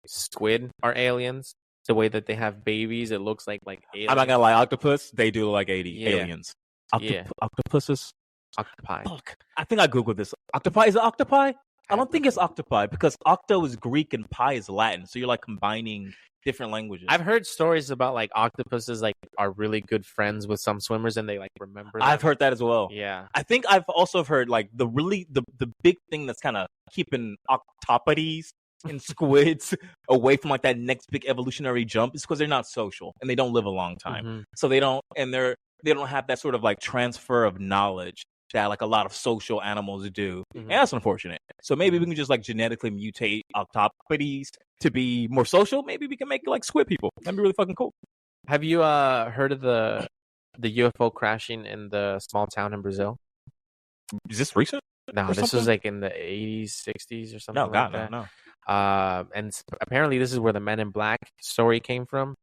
squid are aliens. The way that they have babies, it looks like aliens. I'm not gonna lie, octopus, they do look like aliens. Octopuses? Octopi. Fuck. I think I googled this. Octopi? Is it octopi? I don't think it's octopi because octo is Greek and pi is Latin. So you're like combining different languages. I've heard stories about octopuses are really good friends with some swimmers and they remember them. I've heard that as well. Yeah. I think I've also heard the big thing that's kind of keeping octopodes and squids away from that next big evolutionary jump is because they're not social and they don't live a long time. Mm-hmm. So they don't have that sort of transfer of knowledge that a lot of social animals do. Mm-hmm. And that's unfortunate. So maybe we can just genetically mutate octopodes to be more social. Maybe we can make it squid people. That'd be really fucking cool. Have you heard of the UFO crashing in the small town in Brazil? Is this recent? No, this was in the 80s, 60s or something like that. No. And apparently this is where the Men in Black story came from.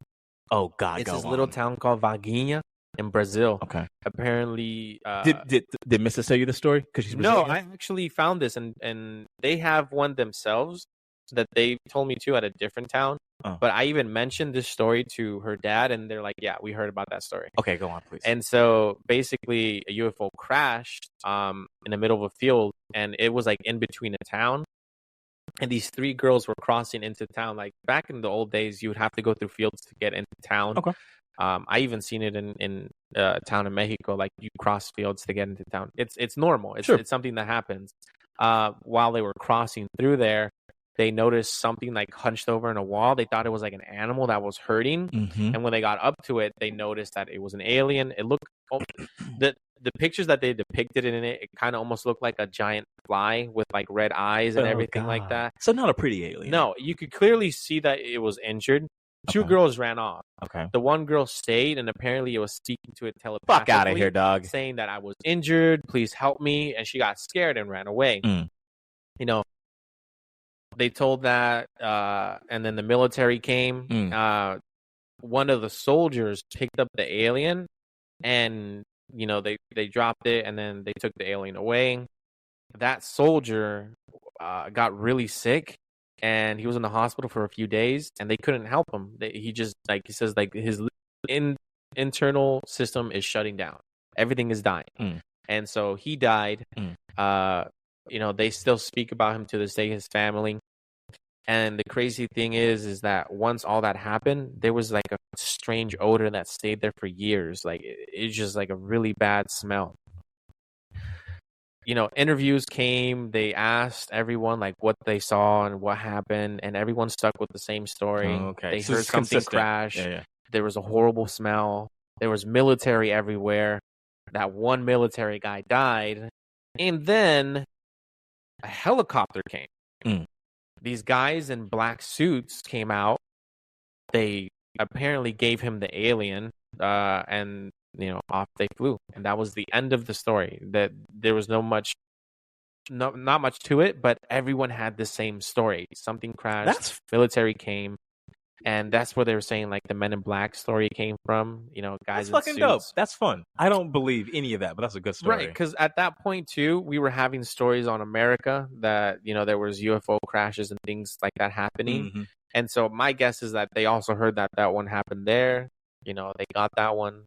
Oh God! It's this little town called Varginha in Brazil. Okay. Apparently, did Mrs. tell you the story? Because she's Brazilian? No, I actually found this, and they have one themselves that they told me to at a different town. Oh. But I even mentioned this story to her dad, and they're like, "Yeah, we heard about that story." Okay, go on, please. And so basically, a UFO crashed in the middle of a field, and it was in between a town. And these 3 girls were crossing into town. Back in the old days, you would have to go through fields to get into town. Okay. I even seen it in town in Mexico. You cross fields to get into town. It's normal. It's something that happens. While they were crossing through there, they noticed something hunched over in a wall. They thought it was an animal that was hurting. Mm-hmm. And when they got up to it, they noticed that it was an alien. It looked the pictures that they depicted in it kind of almost looked like a giant fly with red eyes and everything like that. So not a pretty alien. No, you could clearly see that it was injured. 2 girls ran off. Okay. The one girl stayed, and apparently it was speaking to it telepathically. Fuck out of here, dog. Saying that I was injured. Please help me. And she got scared and ran away. Mm. They told that, and then the military came. One of the soldiers picked up the alien, and they dropped it, and then they took the alien away. That soldier got really sick, and he was in the hospital for a few days, and they couldn't help him. He just he says his internal system is shutting down. Everything is dying, and so he died. They still speak about him to this day, his family. And the crazy thing is that once all that happened, there was a strange odor that stayed there for years. It's just a really bad smell. Interviews came, they asked everyone what they saw and what happened, and everyone stuck with the same story. Oh, okay. They heard something crash. Yeah. There was a horrible smell. There was military everywhere. That one military guy died. And then a helicopter came. These guys in black suits came out. They apparently gave him the alien, and off they flew. And that was the end of the story. That there was not much to it, but everyone had the same story. Something crashed. Military came, and that's where they were saying the Men in Black story came from. Guys. That's fucking dope. That's fun. I don't believe any of that, but that's a good story. Right, because at that point too, we were having stories on America that there was UFO crashes and things like that happening. Mm-hmm. And so my guess is that they also heard that one happened there. They got that one.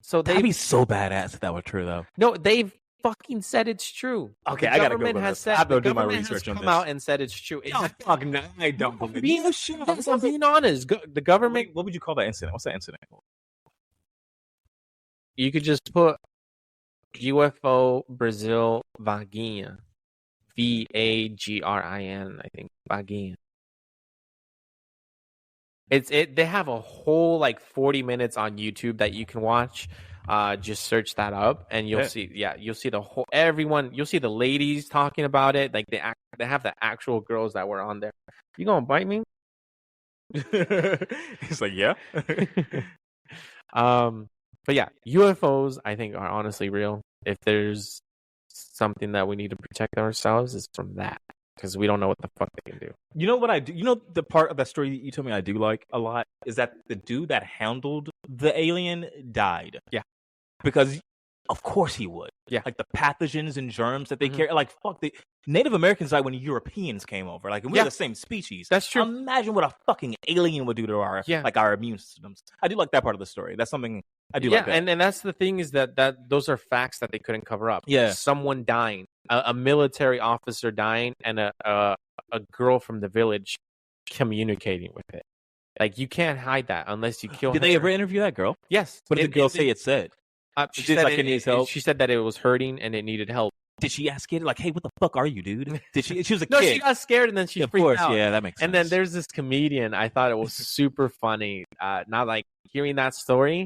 So that'd be so badass if that were true, though. No, they've fucking said it's true. Okay, I gotta go. I have to do my research on this. Come out and said it's true. Fuck no, I don't believe it. I'm being honest. The government. What would you call that incident? What's that incident? You could just put UFO Brazil Varginha, VAGRIN. I think Varginha. They have a whole 40 minutes on YouTube that you can watch. Just search that up and you'll see. Yeah, you'll see the whole everyone. You'll see the ladies talking about it. They have the actual girls that were on there. You gonna bite me? He's like, yeah. But yeah, UFOs I think are honestly real. If there's something that we need to protect ourselves, is from that, because we don't know what the fuck they can do. You know what I do? You know the part of that story you told me I do like a lot is that the dude that handled the alien died. Yeah. Because of course he would. Yeah. Like the pathogens and germs that they carry. Like, fuck, the Native Americans died when Europeans came over. Like, we're the same species. That's true. Imagine what a fucking alien would do to our our immune systems. I do like that part of the story. That's something I do like that. And that's the thing, is that those are facts that they couldn't cover up. Yeah. Someone dying, a military officer dying, and a girl from the village communicating with it. Like, you can't hide that unless you kill her. Did they ever interview that girl? Yes. What did the girl say it said? She said like it needs help. She said that it was hurting and it needed help. Did she ask it like, "Hey, what the fuck are you, dude?" Did she? She was a No, kid. she got scared and then she freaked out. Yeah, that makes sense. And then there's this comedian. I thought it was super funny. Not like hearing that story.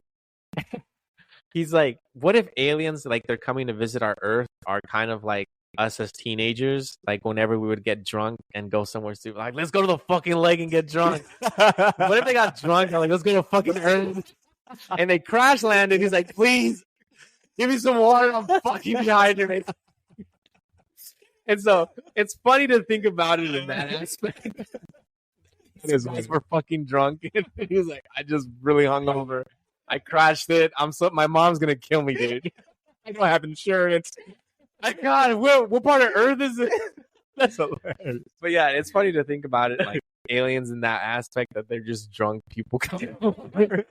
He's like, "What if aliens, like, they're coming to visit our Earth, are kind of like us as teenagers? Like, whenever we would get drunk and go somewhere stupid, like, let's go to the fucking lake and get drunk. What if they got drunk and like, let's go to fucking Earth?" And they crash landed. He's like, "Please give me some water. I'm fucking dehydrated." And so it's funny to think about it in that aspect. These guys were fucking drunk. And he was like, "I just really hungover. I crashed it. My mom's gonna kill me, dude. I don't have insurance." My God, what part of Earth is it? That's hilarious. But yeah, it's funny to think about it, like aliens in that aspect, that they're just drunk people coming over.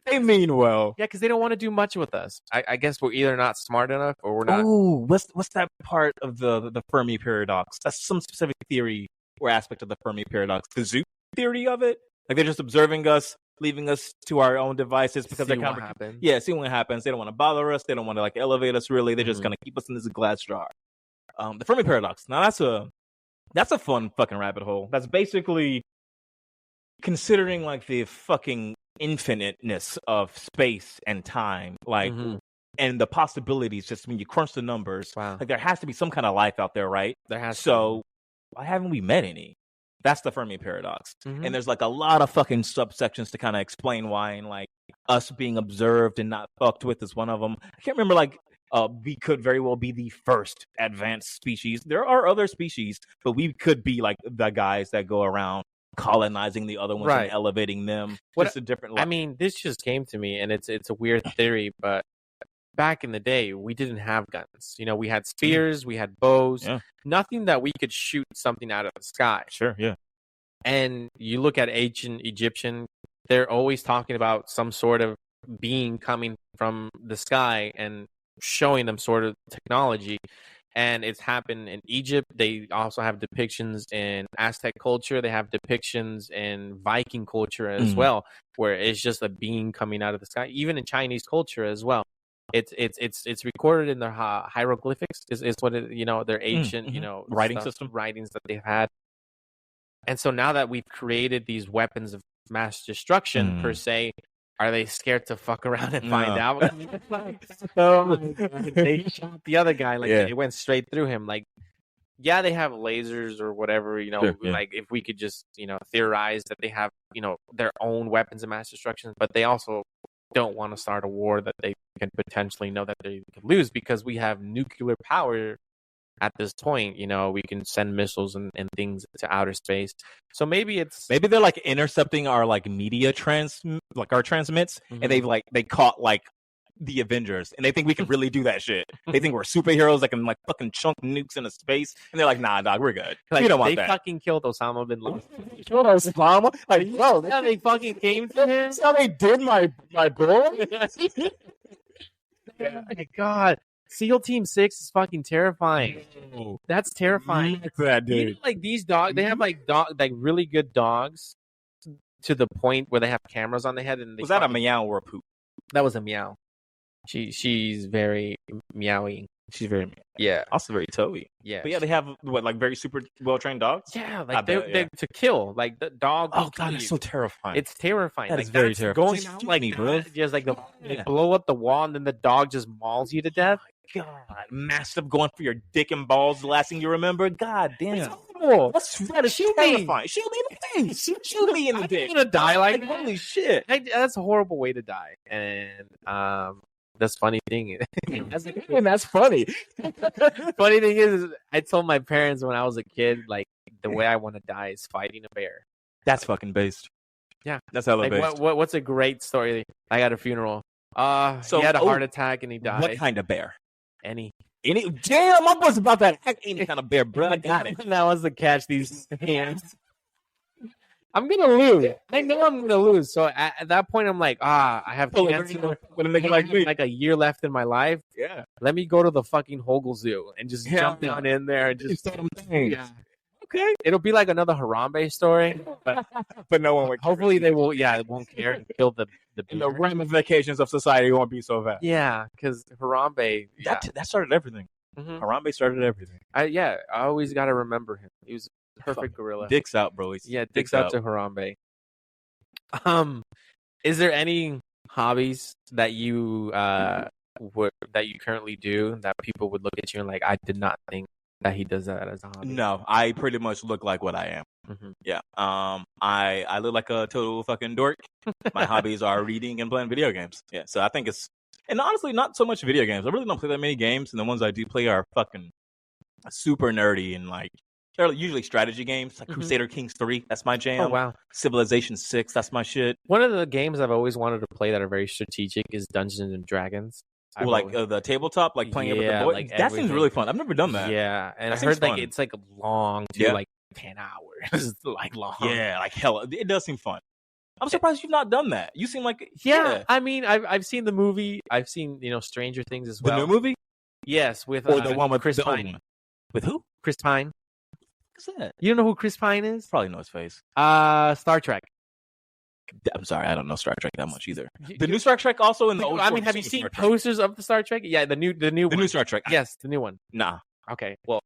They mean well. Yeah, because they don't want to do much with us. I guess we're either not smart enough or we're not. Oh, what's that part of the Fermi paradox? That's some specific theory or aspect of the Fermi paradox. The zoo theory of it? Like, they're just observing us, leaving us to our own devices because they're kind of happens. Yeah, see what happens. They don't want to bother us. They don't want to like elevate us. Really, they're just gonna keep us in this glass jar. The Fermi paradox. Now that's a fun fucking rabbit hole. That's basically considering like the fucking infiniteness of space and time, like, and the possibilities. Just when you crunch the numbers, like, there has to be some kind of life out there, right? There has. So why haven't we met any? That's the Fermi paradox. And there's like a lot of fucking subsections to kind of explain why, and like us being observed and not fucked with is one of them. I can't remember, like, we could very well be the first advanced species. There are other species, but we could be like the guys that go around colonizing the other ones and elevating them. Just a different. I mean, this just came to me, and it's a weird theory, but back in the day, we didn't have guns. You know, we had spears, we had bows, nothing that we could shoot something out of the sky. Sure, yeah. And you look at ancient Egyptian, they're always talking about some sort of being coming from the sky and showing them sort of technology. And it's happened in Egypt. They also have depictions in Aztec culture. They have depictions in Viking culture as well, where it's just a being coming out of the sky. Even in Chinese culture as well, it's recorded in their hieroglyphics. Is what it, their ancient writing system, writings that they've had. And so now that we've created these weapons of mass destruction per se, are they scared to fuck around and find out? They shot the other guy, like it went straight through him. Like, yeah, they have lasers or whatever, like if we could just, theorize that they have, their own weapons of mass destruction, but they also don't want to start a war that they can potentially know that they could lose, because we have nuclear power at this point. We can send missiles and things to outer space. So maybe they're like intercepting our like media our transmits, and they caught like the Avengers, and they think we can really do that shit. They think we're superheroes that can like fucking chunk nukes into space, and they're like, "Nah, dog, we're good. Like, we don't want that." They fucking killed Osama bin Laden. Killed Osama? Like, bro, they fucking came to him. That's how they did my boy. Oh my God. SEAL Team 6 is fucking terrifying. Oh. That's terrifying. That dude. Like these dogs, they have like really good dogs to the point where they have cameras on the head. And was that a meow or a poop? That was a meow. She's very meowy. She's very also very toey. Yeah. But yeah, they have like very super well trained dogs. Yeah, like they're to kill. Like the dog. Oh God, it's so terrifying. It's terrifying. That is very terrifying. Going out like bro. Just like they blow up the wall, and then the dog just mauls you to death. God, massive, going for your dick and balls. The last thing you remember. God damn. horrible. That is terrifying. Shoot me in the face. Shoot me in the dick. I'm gonna die like that. Holy shit. That's a horrible way to die. And that's funny thing. That's funny. Funny thing is, I told my parents when I was a kid, like the way I want to die is fighting a bear. That's fucking based. Yeah, that's hella like, based. What's a great story? I got a funeral. So he had a heart attack and he died. What kind of bear? Any. Damn, my boy's about that. Any kind of bear, bro. I got it. That was to catch these hands. I'm gonna lose. I know I'm gonna lose. So at that point, I'm like, I have cancer. With a nigga like me, like a year left in my life. Yeah. Let me go to the fucking Hogel Zoo and just jump down in there and just start them things. Yeah. Okay. It'll be like another Harambe story, but no one would. Hopefully they will. Yeah, it won't care and kill the. And the ramifications of society won't be so bad. Yeah, because Harambe. Yeah. That started everything. Mm-hmm. Harambe started everything. I always got to remember him. He was a perfect gorilla. Dicks out, bro. Dicks out to Harambe. Is there any hobbies that you currently do that people would look at you and like, I did not think that he does that as a hobby? No, I pretty much look like what I am. Mm-hmm. Yeah. I look like a total fucking dork. My hobbies are reading and playing video games. Yeah. So I think and honestly, not so much video games. I really don't play that many games, and the ones I do play are fucking super nerdy and like they're usually strategy games, like Crusader Kings 3. That's my jam. Oh wow. Civilization 6. That's my shit. One of the games I've always wanted to play that are very strategic is Dungeons and Dragons. The tabletop, like playing it with the boys. Like that seems really fun. I've never done that. Yeah, and I heard like it's like long too, like 10 hours, like long. Yeah, like hell. It does seem fun. I'm surprised you've not done that. You seem like I mean, I've seen the movie. I've seen Stranger Things as well. The new movie? Yes, with or the one with Chris Pine. With who? Chris Pine. What's that? You don't know who Chris Pine is? Probably know his face. Star Trek. I'm sorry, I don't know Star Trek that much either. The new Star Trek also in the old. I mean, have you seen posters of the Star Trek? Yeah, the new new Star Trek. Yes, the new one. Nah. Okay. Well,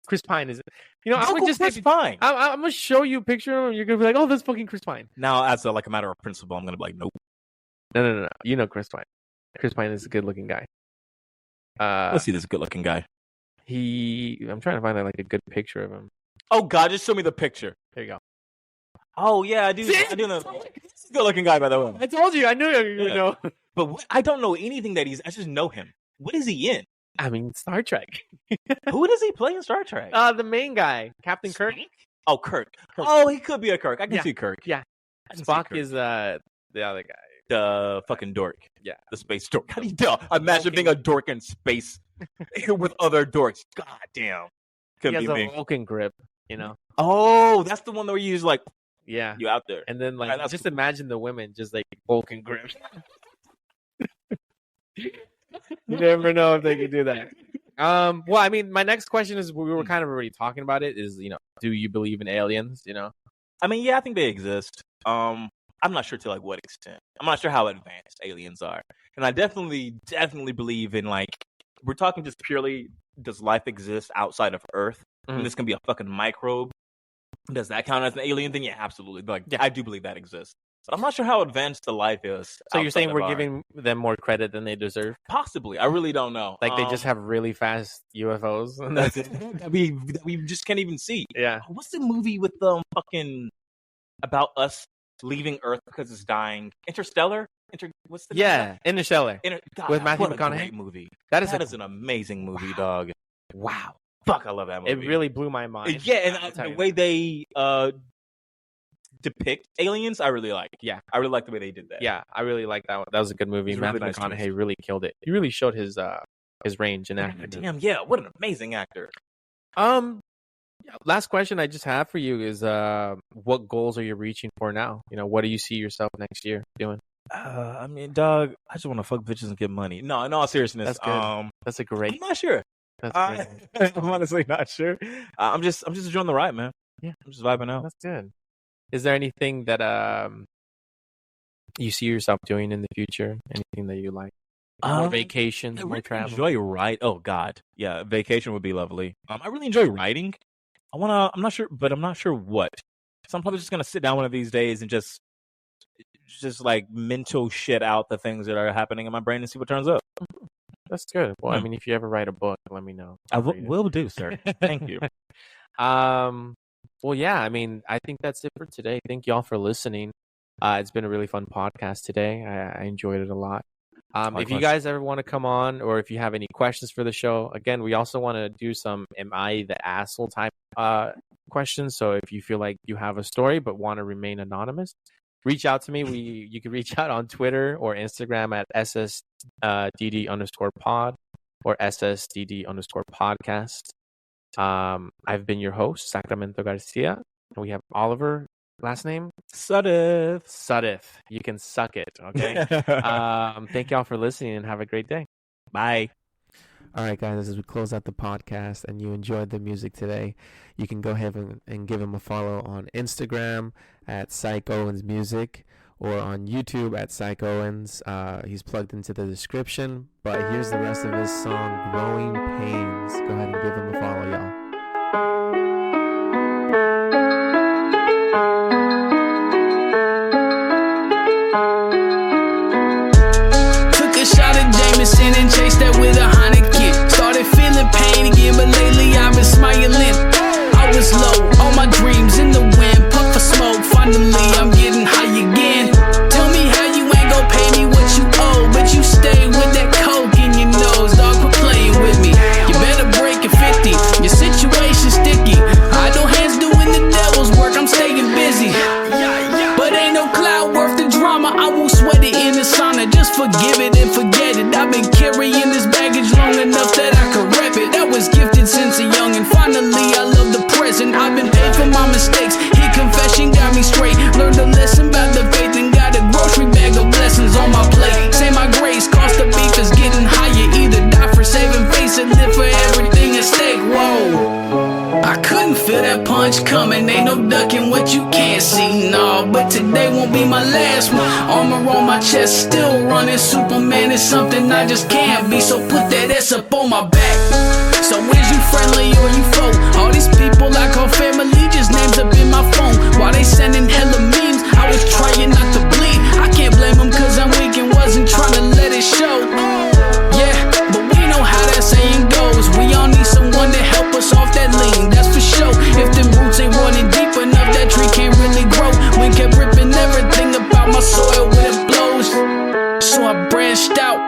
Chris Pine is. I'm gonna just Chris Pine. I'm gonna show you a picture of him. You're gonna be like, oh, that's fucking Chris Pine. Now, as a matter of principle, I'm gonna be like, nope. No. You know Chris Pine. Chris Pine is a good looking guy. Let's see this good looking guy. I'm trying to find like a good picture of him. Oh God, just show me the picture. There you go. Oh yeah, I do know. Good looking guy, by the way. I told you, I knew you would know. But I don't know anything that I just know him. What is he in? I mean, Star Trek. Who does he play in Star Trek? The main guy, Captain Kirk. Oh, Kirk. Oh, he could be a Kirk. I can see Kirk. Yeah. Spock is the other guy. The fucking dork. Yeah. The space dork. How do you imagine being a dork in space with other dorks? God damn. He has a Vulcan grip, Oh, that's the one where you use like, yeah, you out there. And then like, just imagine the women just like Vulcan grip. You never know if they can do that. Well, I mean, my next question is, we were kind of already talking about it, is, do you believe in aliens, I mean, yeah, I think they exist. I'm not sure to like what extent. I'm not sure how advanced aliens are. And I definitely believe in like, we're talking just purely, does life exist outside of Earth? Mm-hmm. And this can be a fucking microbe. Does that count as an alien thing? Yeah, absolutely. Like, I do believe that exists. But I'm not sure how advanced the life is. So you're saying we're giving them more credit than they deserve? Possibly. I really don't know. Like they just have really fast UFOs and that's it. that we just can't even see. Yeah. What's the movie with fucking about us leaving Earth because it's dying? Interstellar? What's the name? Interstellar. God, with Matthew McConaughey. Great Movie. That is an amazing movie, dog. Wow. Fuck, I love that movie. It really blew my mind. Yeah, and the way they depict aliens, I really like. Yeah, I really like the way they did that. Yeah, I really like that one. That was a good movie. Matthew McConaughey really killed it. He really showed his range in acting. Damn, yeah, what an amazing actor. Last question I just have for you is, what goals are you reaching for now? What do you see yourself next year doing? I mean, dog, I just want to fuck bitches and get money. No, in all seriousness, that's good. That's a great. I'm not sure. That's I'm honestly not sure. I'm just enjoying the ride, man. Yeah, I'm just vibing out. That's good. Is there anything that you see yourself doing in the future? Anything that you like? More vacation, more travel. Enjoy ride. Oh God, yeah, vacation would be lovely. I really enjoy writing. I'm not sure, but I'm not sure what. So I'm probably just gonna sit down one of these days and just like mental shit out the things that are happening in my brain and see what turns up. That's good. Well, I mean, if you ever write a book, let me know. I will do, sir. Thank you. Well, yeah, I mean, I think that's it for today. Thank y'all for listening. It's been a really fun podcast today. I enjoyed it a lot. If you guys ever want to come on, or if you have any questions for the show, again, we also want to do some "Am I the asshole?" type questions. So if you feel like you have a story but want to remain anonymous, reach out to me. You can reach out on Twitter or Instagram at ssdd_pod or ssdd_podcast. I've been your host, Sacramento Garcia, and we have Oliver. Last name? Sudeth. You can suck it, okay? Thank y'all for listening and have a great day. Bye. All right, guys, as we close out the podcast and you enjoyed the music today, you can go ahead and give him a follow on Instagram at Psych Owens Music or on YouTube at Psych Owens. He's plugged into the description, but here's the rest of his song, Growing Pains. Go ahead and give him a follow, y'all. Jameson and chased that with a Heineken. Started feeling pain again, but lately I've been smiling. I was low, all my dreams in the wind. Puff of smoke, finally I'm getting high again. Tell me how you ain't gon' pay me what you owe, but you stay with that coke in your nose. Dog, quit playing with me. You better break it 50. Your situation's sticky. Idle hands doing the devil's work. I'm staying busy. But ain't no cloud worth the drama. I won't sweat it in the sauna. Just forgive it and forget it. I've been carrying this baggage long enough that I could rep it. I was gifted since a young, and finally I love the present. I've been paid for my mistakes. Hit confession got me straight. Learned a lesson about the faith and got a grocery bag of blessings on my plate. Say my grace, cost of beef is getting higher. Either die for saving face or live for everything at stake. Whoa, I couldn't feel that punch coming. Ain't no ducking what you can't see. No, but today won't be my last one. Armor on my chest, still running. Superman is something I just can't be. So put that S up on my back. So is you friendly or you foe? All these people I call family, just names up in my phone. While they sending hella memes, I was trying not to bleed. I can't blame them cause I'm weak and wasn't trying to let it show. Yeah, but we know how that saying goes. We all need someone to help us off that lean, that's for sure. If them roots ain't running deep enough, that tree can't really grow. We kept ripping everything about my soil when it blows. So I branched out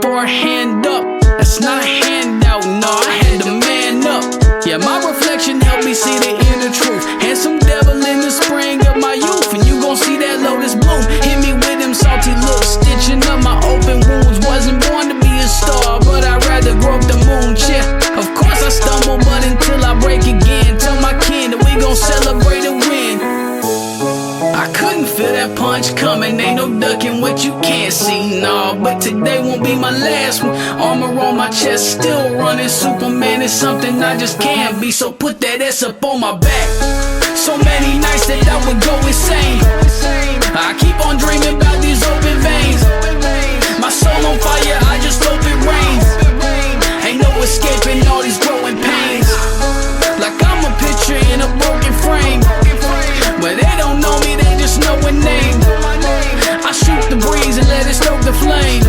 for a hand up. That's not a handout, no, I had to man up. Yeah, my reflection helped me see the inner truth. Handsome devil in the spring of my youth, and you gon' see that lotus bloom. Hit me with them salty looks, stitching up my open wounds. Wasn't born to be a star, but I'd rather grow up the moon. Yeah, of course I stumble, but until I break again, tell my kin that we gon' celebrate a win. I couldn't feel that punch coming. Ain't no ducking what you can't see. No, but today won't be my last one. Armor on my chest, still running. Superman is something I just can't be. So put that S up on my back. So many nights that I would go insane. I keep on dreaming about these open veins. My soul on fire, I just hope it rains. Ain't no escaping all these growing pains. Like I'm a picture in a broken frame. But they don't know me, they just know a name. I shoot the breeze and let it stoke the flame.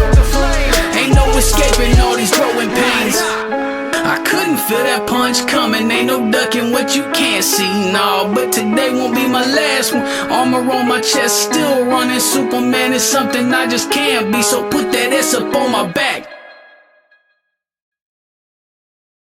Ain't no escaping all these growing pains. I couldn't feel that punch coming. Ain't no ducking what you can't see. No, but today won't be my last one. Armor on my chest, still running. Superman is something I just can't be. So put that S up on my back.